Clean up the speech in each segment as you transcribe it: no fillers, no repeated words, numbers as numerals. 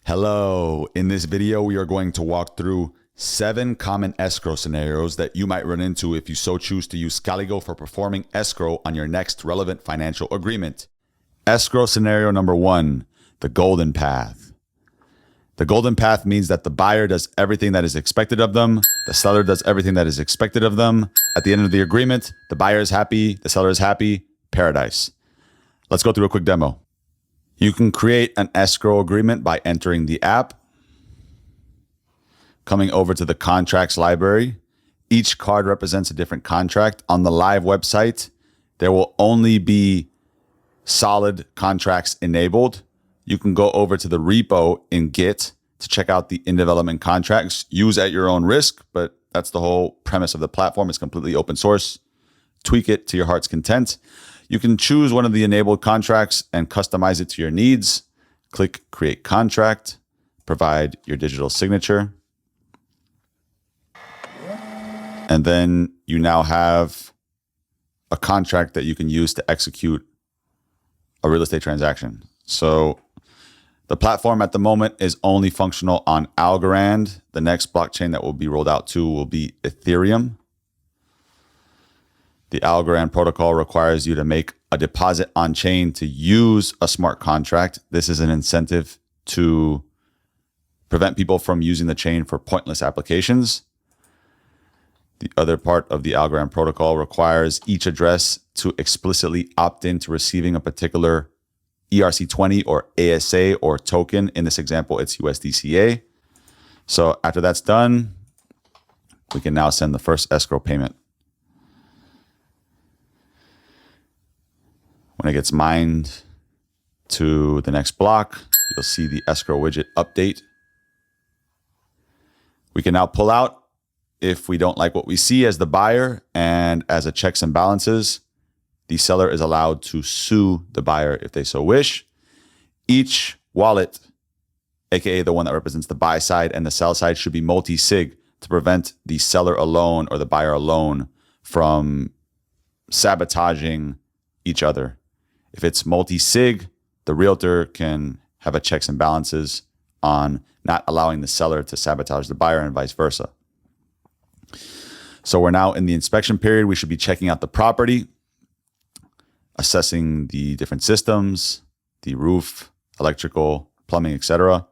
Hello. In this video, we are going to walk through 7 common escrow scenarios that you might run into if you so choose to use Kalygo for performing escrow on your next relevant financial agreement. Escrow scenario number 1, the golden path. The golden path means that the buyer does everything that is expected of them. The seller does everything that is expected of them. At the end of the agreement, the buyer is happy, the seller is happy, paradise. Let's go through a quick demo. You can create an escrow agreement by entering the app, coming over to the contracts library. Each card represents a different contract. On the live website, there will only be solid contracts enabled. You can go over to the repo in Git to check out the in-development contracts. Use at your own risk, but that's the whole premise of the platform. It's completely open source. Tweak it to your heart's content. You can choose one of the enabled contracts and customize it to your needs. Click Create Contract, provide your digital signature. And then you now have a contract that you can use to execute a real estate transaction. So the platform at the moment is only functional on Algorand. The next blockchain that will be rolled out to will be Ethereum. The Algorand protocol requires you to make a deposit on chain to use a smart contract. This is an incentive to prevent people from using the chain for pointless applications. The other part of the Algorand protocol requires each address to explicitly opt in to receiving a particular ERC20 or ASA or token. In this example, it's USDCA. So after that's done, we can now send the first escrow payment. When it gets mined to the next block, you'll see the escrow widget update. We can now pull out if we don't like what we see as the buyer, and as a checks and balances, the seller is allowed to sue the buyer if they so wish. Each wallet, aka the one that represents the buy side and the sell side, should be multi-sig to prevent the seller alone or the buyer alone from sabotaging each other. If it's multi-sig, the realtor can have a checks and balances on not allowing the seller to sabotage the buyer and vice versa. So we're now in the inspection period. We should be checking out the property, assessing the different systems, the roof, electrical, plumbing, etc.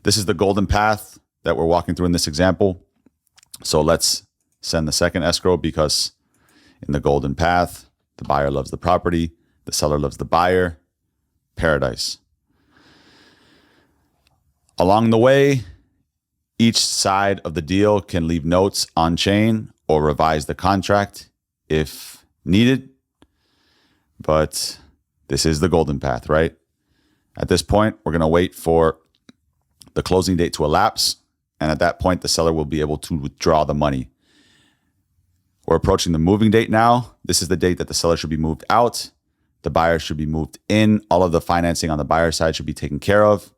This is the golden path that we're walking through in this example. So let's send the second escrow, because in the golden path, the buyer loves the property, the seller loves the buyer, paradise. Along the way, each side of the deal can leave notes on chain or revise the contract if needed. But this is the golden path, right? At this point, we're going to wait for the closing date to elapse. And at that point, the seller will be able to withdraw the money. We're approaching the moving date now. This is the date that the seller should be moved out. The buyer should be moved in. All of the financing on the buyer side should be taken care of.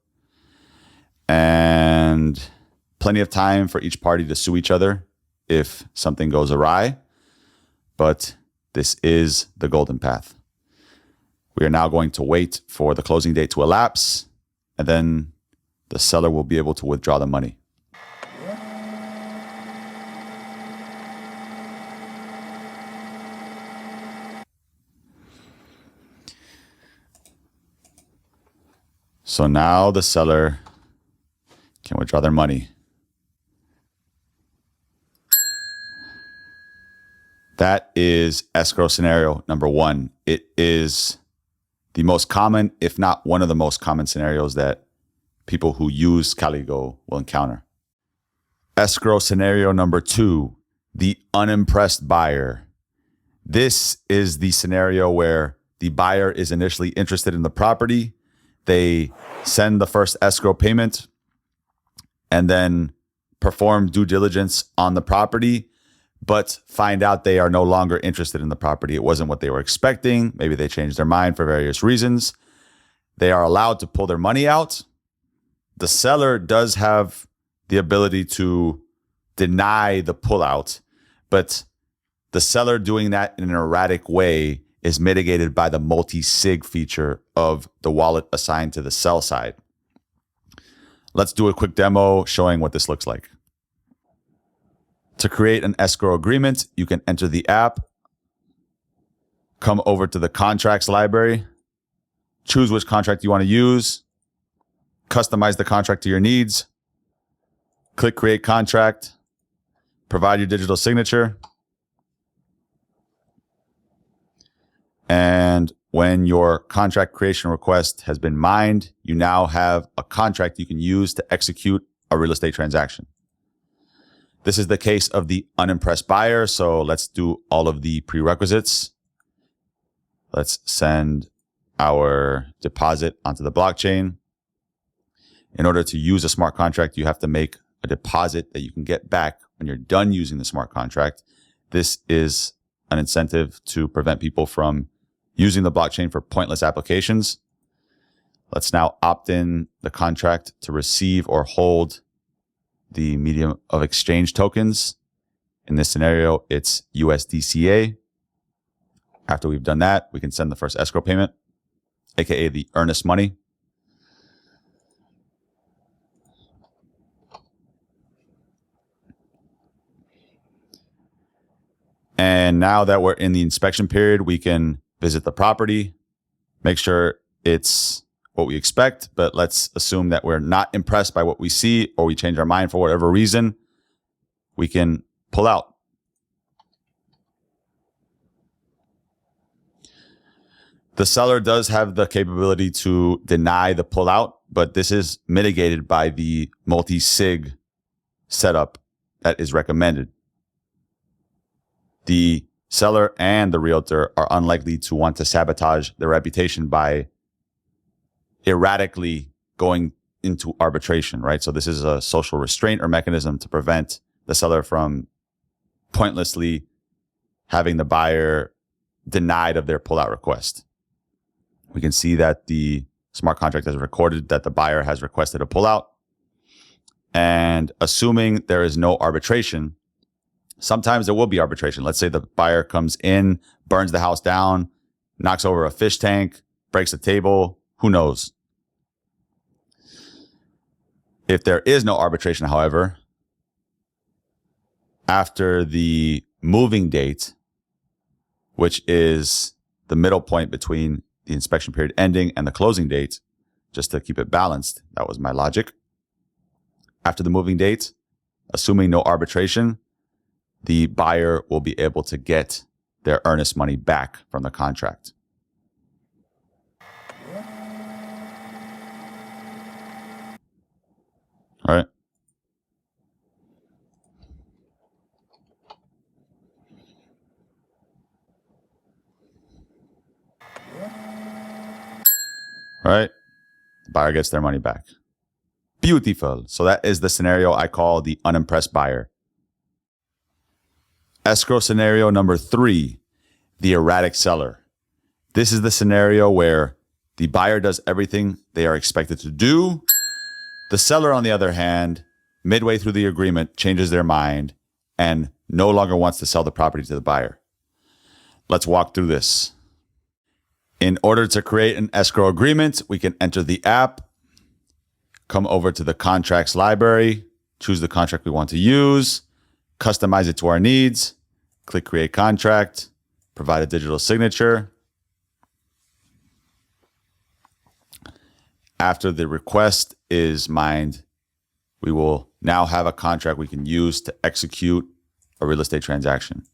And plenty of time for each party to sue each other if something goes awry. But this is the golden path. We are now going to wait for the closing date to elapse, and then the seller will be able to withdraw the money. So now the seller can withdraw their money. That is escrow scenario number 1. It is the most common, if not one of the most common scenarios that people who use Kalygo will encounter. Escrow scenario number 2, the unimpressed buyer. This is the scenario where the buyer is initially interested in the property. They send the first escrow payment and then perform due diligence on the property, but find out they are no longer interested in the property. It wasn't what they were expecting. Maybe they changed their mind for various reasons. They are allowed to pull their money out. The seller does have the ability to deny the pullout, but the seller doing that in an erratic way is mitigated by the multi-sig feature of the wallet assigned to the sell side. Let's do a quick demo showing what this looks like. To create an escrow agreement, you can enter the app, come over to the contracts library, choose which contract you want to use, customize the contract to your needs, click create contract, provide your digital signature. And when your contract creation request has been mined, you now have a contract you can use to execute a real estate transaction. This is the case of the unimpressed buyer. So let's do all of the prerequisites. Let's send our deposit onto the blockchain. In order to use a smart contract, you have to make a deposit that you can get back when you're done using the smart contract. This is an incentive to prevent people from using the blockchain for pointless applications. Let's now opt in the contract to receive or hold the medium of exchange tokens. In this scenario, it's USDCA. After we've done that, we can send the first escrow payment, aka the earnest money. And now that we're in the inspection period, we can visit the property, make sure it's what we expect, but let's assume that we're not impressed by what we see or we change our mind for whatever reason. We can pull out. The seller does have the capability to deny the pullout, but this is mitigated by the multi-sig setup that is recommended. The seller and the realtor are unlikely to want to sabotage their reputation by erratically going into arbitration, right? So this is a social restraint or mechanism to prevent the seller from pointlessly having the buyer denied of their pullout request. We can see that the smart contract has recorded that the buyer has requested a pullout. And assuming there is no arbitration, sometimes there will be arbitration. Let's say the buyer comes in, burns the house down, knocks over a fish tank, breaks a table, who knows? If there is no arbitration, however, after the moving date, which is the middle point between the inspection period ending and the closing date, just to keep it balanced, that was my logic. After the moving date, assuming no arbitration, the buyer will be able to get their earnest money back from the contract. All right. All right. The buyer gets their money back. Beautiful. So that is the scenario I call the unimpressed buyer. Escrow scenario number 3, the erratic seller. This is the scenario where the buyer does everything they are expected to do. The seller, on the other hand, midway through the agreement, changes their mind and no longer wants to sell the property to the buyer. Let's walk through this. In order to create an escrow agreement, we can enter the app, come over to the contracts library, choose the contract we want to use, customize it to our needs, click create contract, provide a digital signature. After the request is mined, we will now have a contract we can use to execute a real estate transaction.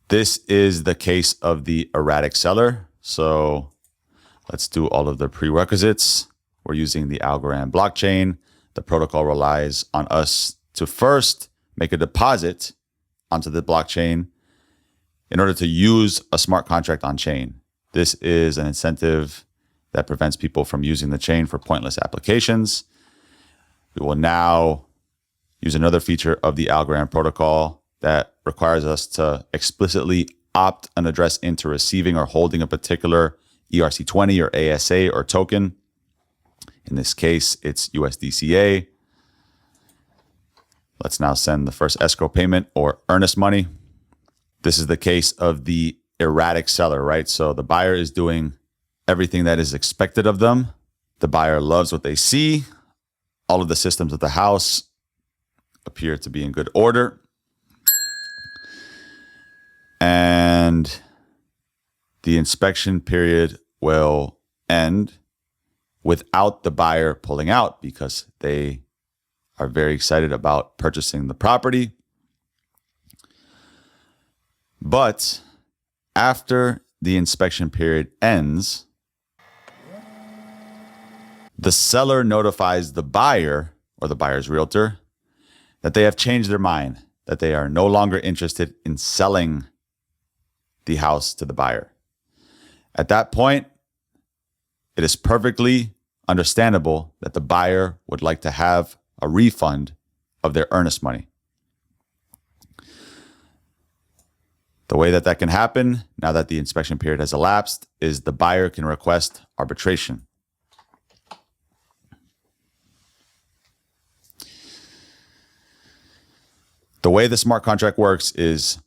This is the case of the erratic seller. So let's do all of the prerequisites. We're using the Algorand blockchain. The protocol relies on us to first make a deposit onto the blockchain in order to use a smart contract on chain. This is an incentive that prevents people from using the chain for pointless applications. We will now use another feature of the Algorand protocol that requires us to explicitly opt an address into receiving or holding a particular ERC20 or ASA or token. In this case, it's USDCA. Let's now send the first escrow payment or earnest money. This is the case of the erratic seller, right? So the buyer is doing everything that is expected of them, The buyer loves what they see. All of the systems of the house appear to be in good order. And the inspection period will end without the buyer pulling out because they are very excited about purchasing the property. But after the inspection period ends, the seller notifies the buyer or the buyer's realtor that they have changed their mind, that they are no longer interested in selling the house to the buyer. At that point, it is perfectly understandable that the buyer would like to have a refund of their earnest money. The way that can happen, now that the inspection period has elapsed, is the buyer can request arbitration. The way the smart contract works is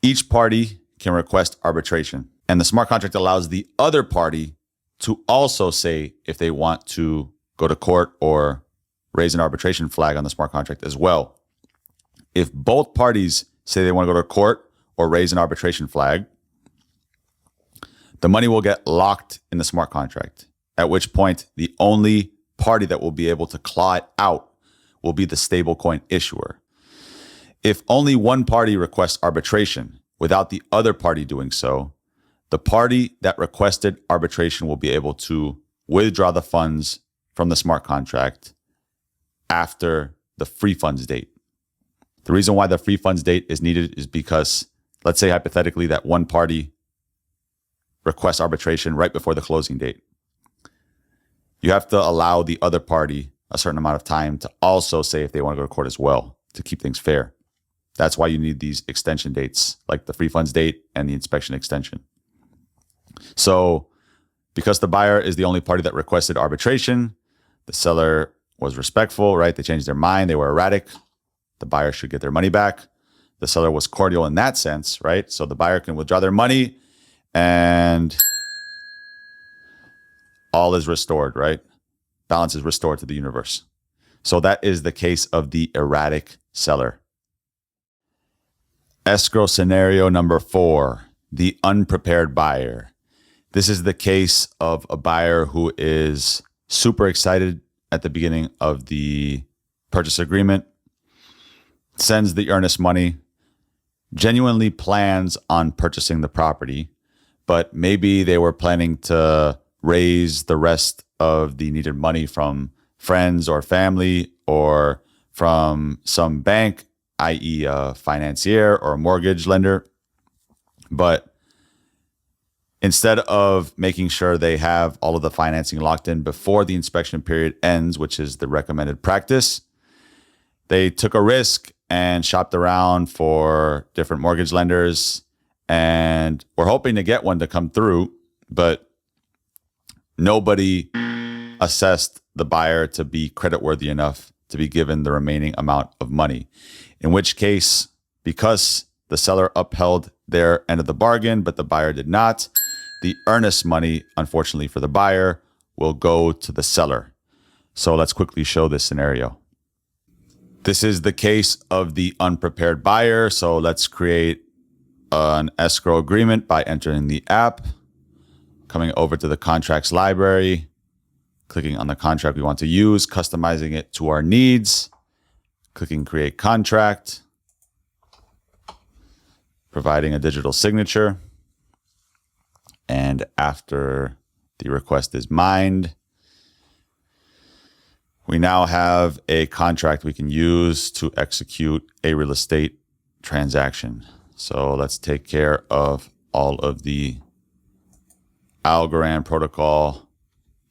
each party can request arbitration, and the smart contract allows the other party to also say if they want to go to court or raise an arbitration flag on the smart contract as well. If both parties say they want to go to court or raise an arbitration flag, the money will get locked in the smart contract, at which point the only party that will be able to claw it out will be the stablecoin issuer. If only one party requests arbitration without the other party doing so, the party that requested arbitration will be able to withdraw the funds from the smart contract after the free funds date. The reason why the free funds date is needed is because, let's say hypothetically that one party requests arbitration right before the closing date. You have to allow the other party a certain amount of time to also say if they want to go to court as well, to keep things fair. That's why you need these extension dates, like the free funds date and the inspection extension. So because the buyer is the only party that requested arbitration, the seller was respectful, right? They changed their mind. They were erratic. The buyer should get their money back. The seller was cordial in that sense, right? So the buyer can withdraw their money and all is restored, right? Balance is restored to the universe. So that is the case of the erratic seller. Escrow scenario number 4, the unprepared buyer. This is the case of a buyer who is super excited at the beginning of the purchase agreement, sends the earnest money, genuinely plans on purchasing the property, but maybe they were planning to raise the rest of the needed money from friends or family or from some bank, i.e. a financier or a mortgage lender. But instead of making sure they have all of the financing locked in before the inspection period ends, which is the recommended practice, they took a risk and shopped around for different mortgage lenders and were hoping to get one to come through, but nobody assessed the buyer to be creditworthy enough to be given the remaining amount of money. In which case, because the seller upheld their end of the bargain, but the buyer did not, the earnest money, unfortunately for the buyer, will go to the seller. So let's quickly show this scenario. This is the case of the unprepared buyer. So let's create an escrow agreement by entering the app, coming over to the contracts library, clicking on the contract we want to use, customizing it to our needs, clicking create contract, providing a digital signature. And after the request is mined, we now have a contract we can use to execute a real estate transaction. So let's take care of all of the Algorand protocol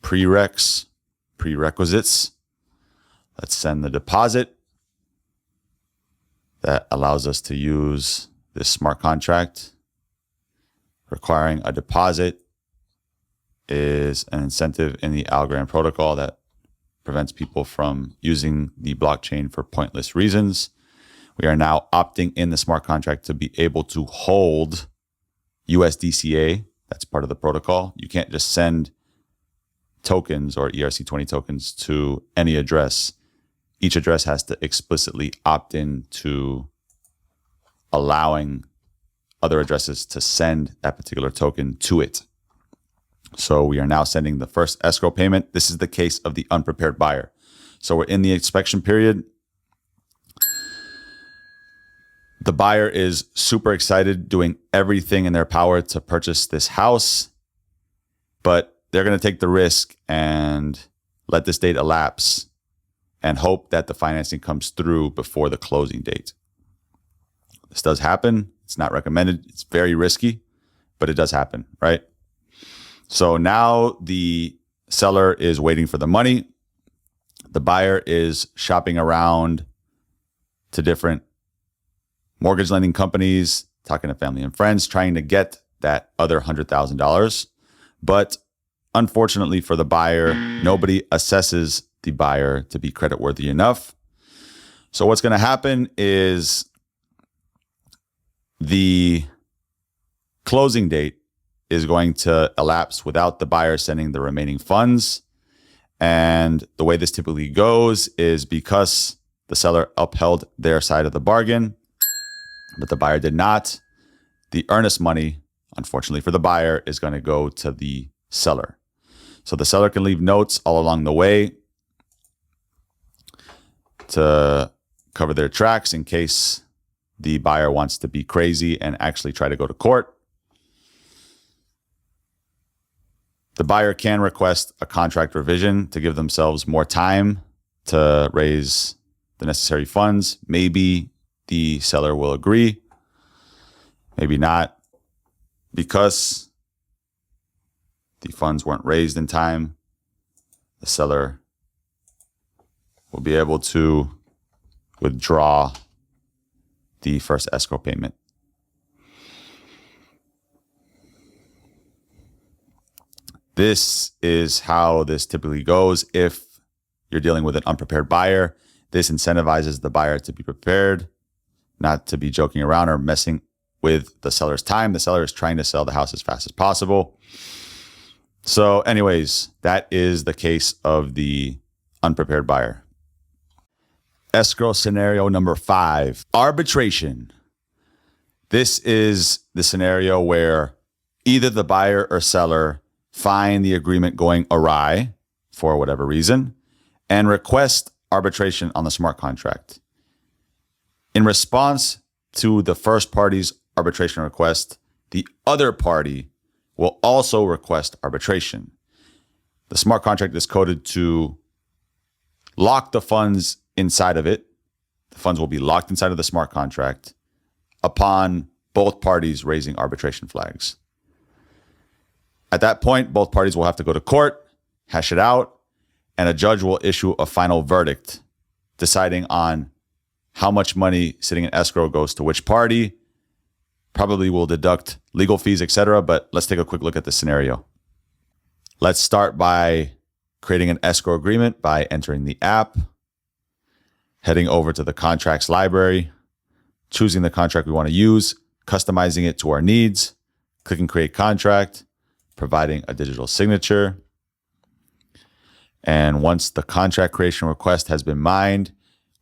prerequisites. Let's send the deposit. That allows us to use this smart contract. Requiring a deposit is an incentive in the Algorand protocol that prevents people from using the blockchain for pointless reasons. We are now opting in the smart contract to be able to hold USDCA. That's part of the protocol. You can't just send tokens or ERC20 tokens to any address, each address has to explicitly opt in to allowing other addresses to send that particular token to it. So we are now sending the first escrow payment. This is the case of the unprepared buyer. So we're in the inspection period. The buyer is super excited, doing everything in their power to purchase this house, but they're going to take the risk and let this date elapse and hope that the financing comes through before the closing date. This does happen. It's not recommended. It's very risky, but it does happen, right? So now the seller is waiting for the money. The buyer is shopping around to different mortgage lending companies, talking to family and friends, trying to get that other $100,000. But unfortunately for the buyer, nobody assesses the buyer to be creditworthy enough. So what's going to happen is the closing date is going to elapse without the buyer sending the remaining funds. And the way this typically goes is because the seller upheld their side of the bargain, but the buyer did not, the earnest money, unfortunately for the buyer, is going to go to the seller. So the seller can leave notes all along the way to cover their tracks in case the buyer wants to be crazy and actually try to go to court. The buyer can request a contract revision to give themselves more time to raise the necessary funds. Maybe the seller will agree, maybe not, because the funds weren't raised in time. The seller will be able to withdraw the first escrow payment. This is how this typically goes. If you're dealing with an unprepared buyer, this incentivizes the buyer to be prepared, not to be joking around or messing with the seller's time. The seller is trying to sell the house as fast as possible. So anyways, that is the case of the unprepared buyer. Escrow scenario number 5, arbitration. This is the scenario where either the buyer or seller find the agreement going awry for whatever reason and request arbitration on the smart contract. In response to the first party's arbitration request, the other party will also request arbitration. The smart contract is coded to lock the funds inside of it. The funds will be locked inside of the smart contract upon both parties raising arbitration flags. At that point, both parties will have to go to court, hash it out, and a judge will issue a final verdict deciding on how much money sitting in escrow goes to which party. Probably will deduct legal fees, etc. But let's take a quick look at this scenario. Let's start by creating an escrow agreement by entering the app, heading over to the contracts library, choosing the contract we want to use, customizing it to our needs, clicking create contract, providing a digital signature. And once the contract creation request has been mined,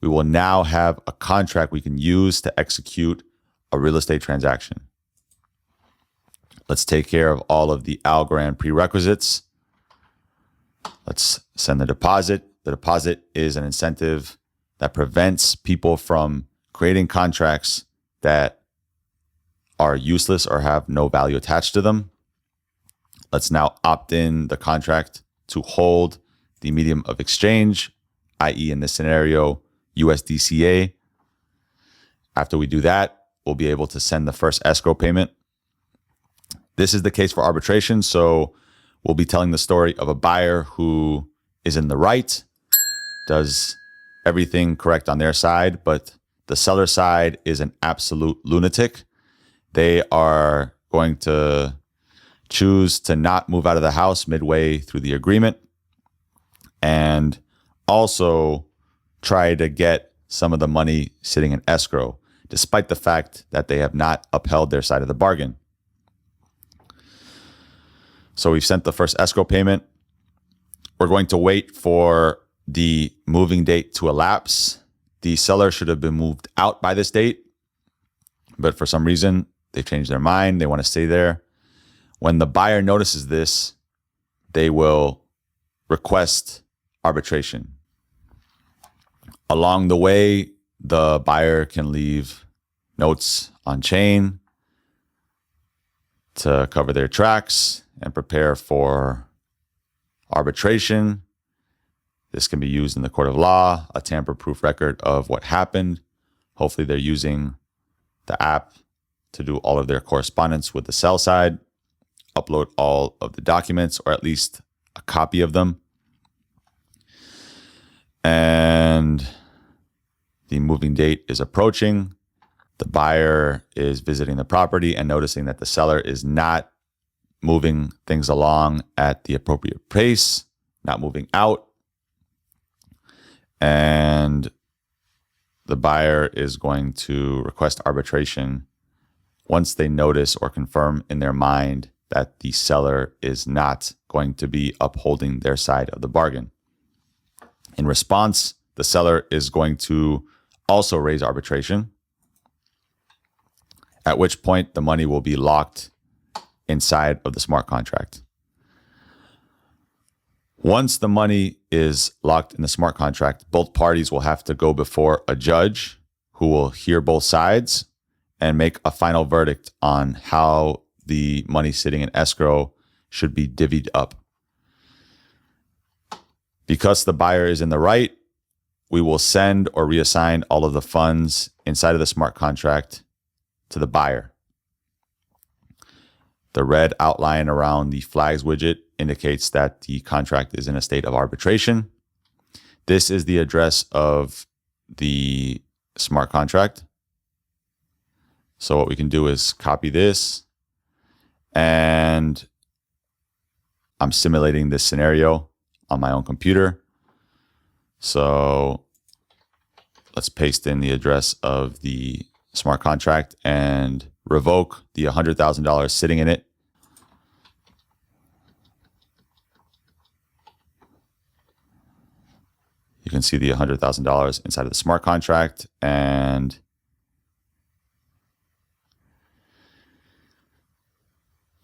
we will now have a contract we can use to execute a real estate transaction. Let's take care of all of the Algorand prerequisites. Let's send the deposit. The deposit is an incentive that prevents people from creating contracts that are useless or have no value attached to them. Let's now opt in the contract to hold the medium of exchange, i.e. in this scenario, USDCA. After we do that, we'll be able to send the first escrow payment. This is the case for arbitration. So we'll be telling the story of a buyer who is in the right, does everything correct on their side, but the seller side is an absolute lunatic. They are going to choose to not move out of the house midway through the agreement and also try to get some of the money sitting in escrow, despite the fact that they have not upheld their side of the bargain. So we've sent the first escrow payment. We're going to wait for the moving date to elapse. The seller should have been moved out by this date, but for some reason, they've changed their mind. They want to stay there. When the buyer notices this, they will request arbitration. Along the way, the buyer can leave notes on chain to cover their tracks and prepare for arbitration. This can be used in the court of law, a tamper-proof record of what happened. Hopefully they're using the app to do all of their correspondence with the sell side, upload all of the documents, or at least a copy of them. And the moving date is approaching. The buyer is visiting the property and noticing that the seller is not moving things along at the appropriate pace, not moving out. And the buyer is going to request arbitration once they notice or confirm in their mind that the seller is not going to be upholding their side of the bargain. In response, the seller is going to also raise arbitration, at which point the money will be locked inside of the smart contract. Once the money is locked in the smart contract, both parties will have to go before a judge who will hear both sides and make a final verdict on how the money sitting in escrow should be divvied up. Because the buyer is in the right, we will send or reassign all of the funds inside of the smart contract to the buyer. The red outline around the flags widget indicates that the contract is in a state of arbitration. This is the address of the smart contract. So what we can do is copy this, and I'm simulating this scenario on my own computer. So let's paste in the address of the smart contract and revoke the $100,000 sitting in it. You can see the $100,000 inside of the smart contract, and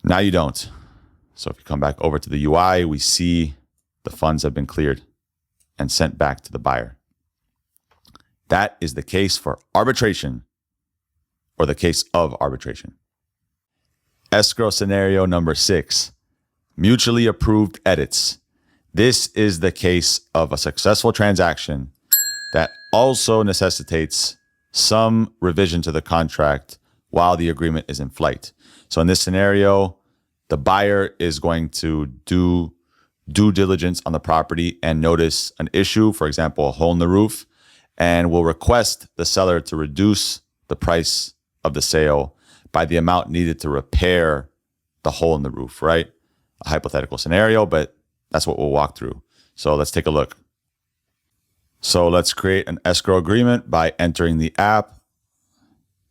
now you don't. So if you come back over to the UI, we see the funds have been cleared and sent back to the buyer. That is the case for arbitration, or the case of arbitration. Escrow scenario number 6, mutually approved edits. This is the case of a successful transaction that also necessitates some revision to the contract while the agreement is in flight. So in this scenario, the buyer is going to do due diligence on the property and notice an issue, for example, a hole in the roof, and will request the seller to reduce the price of the sale by the amount needed to repair the hole in the roof, right? A hypothetical scenario, but that's what we'll walk through. So let's take a look. So let's create an escrow agreement by entering the app,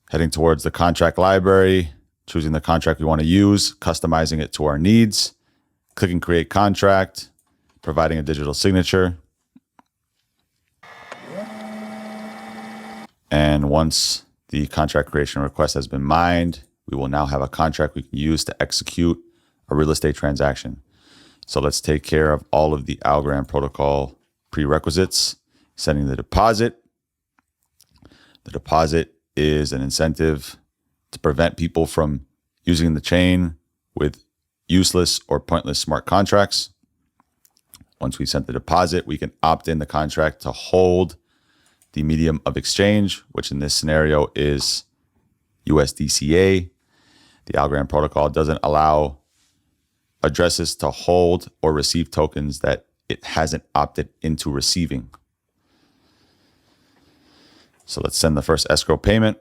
heading towards the contract library, choosing the contract we want to use, customizing it to our needs, clicking create contract, providing a digital signature. And once the contract creation request has been mined, we will now have a contract we can use to execute a real estate transaction. So let's take care of all of the Algorand protocol prerequisites, sending the deposit. The deposit is an incentive to prevent people from using the chain with useless or pointless smart contracts. Once we sent the deposit, we can opt in the contract to hold the medium of exchange, which in this scenario is USDCA. The Algorand protocol doesn't allow addresses to hold or receive tokens that it hasn't opted into receiving. So let's send the first escrow payment.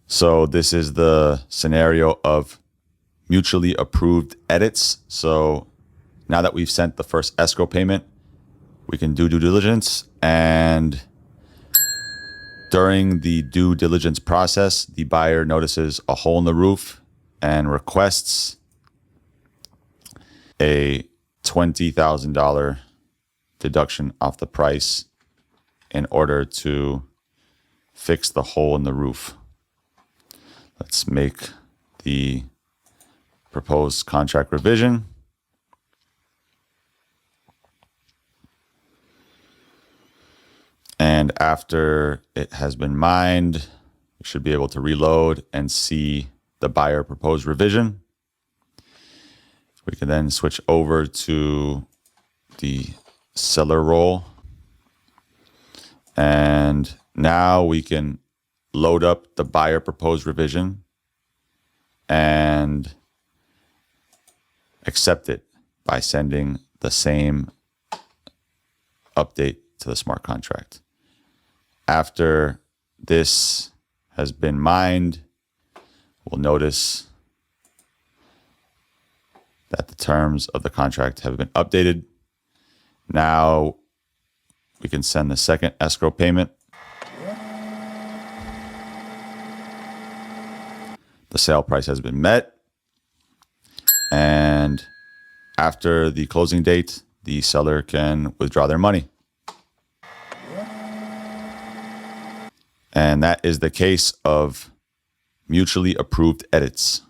So this is the scenario of mutually approved edits. So now that we've sent the first escrow payment, we can do due diligence, and during the due diligence process, the buyer notices a hole in the roof and requests a $20,000 deduction off the price in order to fix the hole in the roof. Let's make the proposed contract revision. And after it has been mined, we should be able to reload and see the buyer proposed revision. We can then switch over to the seller role. And now we can load up the buyer proposed revision and accept it by sending the same update to the smart contract. After this has been mined, we'll notice that the terms of the contract have been updated. Now we can send the second escrow payment. The sale price has been met. And after the closing date, the seller can withdraw their money. And that is the case of mutually approved edits.